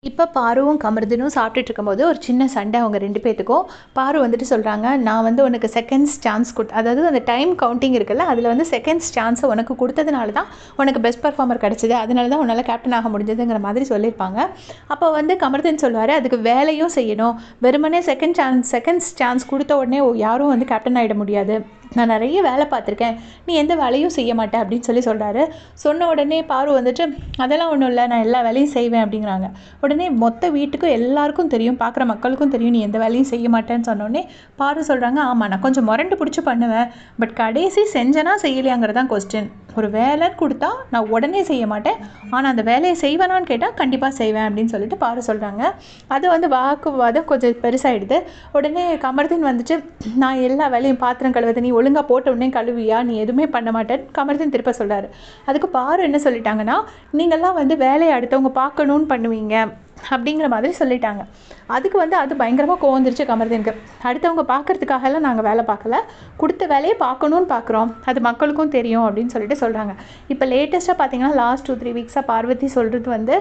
இப்போ பாருவும் கமருதீனும் சாப்பிட்டுட்டு இருக்கும்போது ஒரு சின்ன சண்டை அவங்க 2 பேத்துக்கும். பாரு வந்துட்டு சொல்றாங்க, "நான் வந்து உனக்கு செகண்ட்ஸ் சான்ஸ் அதாவது அந்த டைம் கவுண்டிங் இருக்குல்ல, அதில வந்து செகண்ட்ஸ் சான்ஸ உனக்கு குடுத்ததுனால தான் உனக்கு பெஸ்ட் பெர்ஃபார்மர் கிடைச்சது. அதனால தான் உன்னால கேப்டன் ஆக முடிஞ்சதுங்கிற மாதிரி சொல்லியிருப்பாங்க. அப்போ வந்து கமருதீன் சொல்லுவாரு, "அதுக்கு வேலையும் செய்யணும். வெறுமனே செகண்ட்ஸ் சான்ஸ் குடுத்த உடனே யாரும் வந்து கேப்டன் ஆயிட முடியாது. நான் நெறைய வேலை பார்த்துருக்கேன். நீ எந்த வேலையும் செய்ய மாட்ட" அப்படின்னு சொல்றாரு. சொன்ன உடனே பாரு வந்துட்டு, "அதெல்லாம் ஒண்ணும் இல்ல. நான் எல்லா வேலையும் செய்வேன்" அப்படிங்கிறாங்க. உடனே மொத்த வீட்டுக்கும் எல்லாருக்கும் தெரியும், பார்க்குற மக்களுக்கும் தெரியும் நீ எந்த வேலையும் செய்ய மாட்டேன்னு சொன்னோடனே பாரு சொல்கிறாங்க, ஆமாம் நான் கொஞ்சம் முரண்டு பிடிச்சி பண்ணுவேன், பட் கடைசி செஞ்சனா செய்யலையாங்கிறது தான் கொஸ்டின். ஒரு வேலைன்னு கொடுத்தா நான் உடனே செய்ய மாட்டேன், ஆனால் அந்த வேலையை செய்வேனான்னு கேட்டால் கண்டிப்பாக செய்வேன் அப்படின்னு சொல்லிட்டு பாரு சொல்கிறாங்க. அது வந்து வாக்குவாதம் கொஞ்சம் பெருசாகிடுது. உடனே கமருதீன் வந்துட்டு, நான் எல்லா வேலையும் பாத்திரம் கழுவுது நீ ஒழுங்காக போட்ட உடனே கழுவியா, நீ எதுவுமே பண்ண மாட்டேன்னு கமருதீன் திருப்ப சொல்கிறாரு. அதுக்கு பாரு என்ன சொல்லிட்டாங்கன்னா, நீங்கள்லாம் வந்து வேலையை அடுத்தவங்க பார்க்கணுன்னு பண்ணுவீங்க அப்படிங்கிற மாதிரி சொல்லிட்டாங்க. அதுக்கு வந்து அது பயங்கரமாக கோவம் வந்துருச்சு கமருதீனுக்கு. அடுத்தவங்க பார்க்கறதுக்காகலாம் நாங்கள் வேலை பார்க்கல, கொடுத்த வேலையை பார்க்கணுன்னு பார்க்குறோம், அது மக்களுக்கும் தெரியும் அப்படின்னு சொல்லிட்டு சொல்கிறாங்க. இப்போ லேட்டஸ்ட்டாக பார்த்தீங்கன்னா லாஸ்ட் 2-3 வீக்ஸாக பார்வதி சொல்கிறது வந்து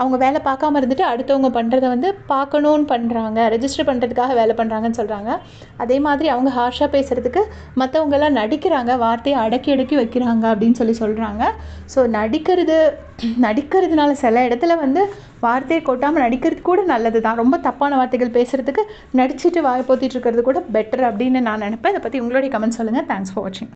அவங்க வேலை பார்க்காம இருந்துட்டு அடுத்தவங்க பண்ணுறத வந்து பார்க்கணுன்னு பண்ணுறாங்க, ரெஜிஸ்டர் பண்ணுறதுக்காக வேலை பண்ணுறாங்கன்னு சொல்கிறாங்க. அதே மாதிரி அவங்க ஹார்ஷாக பேசுகிறதுக்கு மற்றவங்கெல்லாம் நடிக்கிறாங்க, வார்த்தையை அடக்கி அடக்கி வைக்கிறாங்க அப்படின்னு சொல்கிறாங்க. ஸோ நடிக்கிறதுனால சில இடத்துல வந்து வார்த்தையை கொட்டாமல் நடிக்கிறது கூட நல்லது தான். ரொம்ப தப்பான வார்த்தைகள் பேசுகிறதுக்கு நடிச்சுட்டு வாயை பொத்திட்டு இருக்கிறது கூட பெட்டர் அப்படின்னு நான் நினைப்பேன். இதை பற்றி உங்களுடைய கமெண்ட் சொல்லுங்கள். தேங்க்ஸ் ஃபார் வாட்சிங்.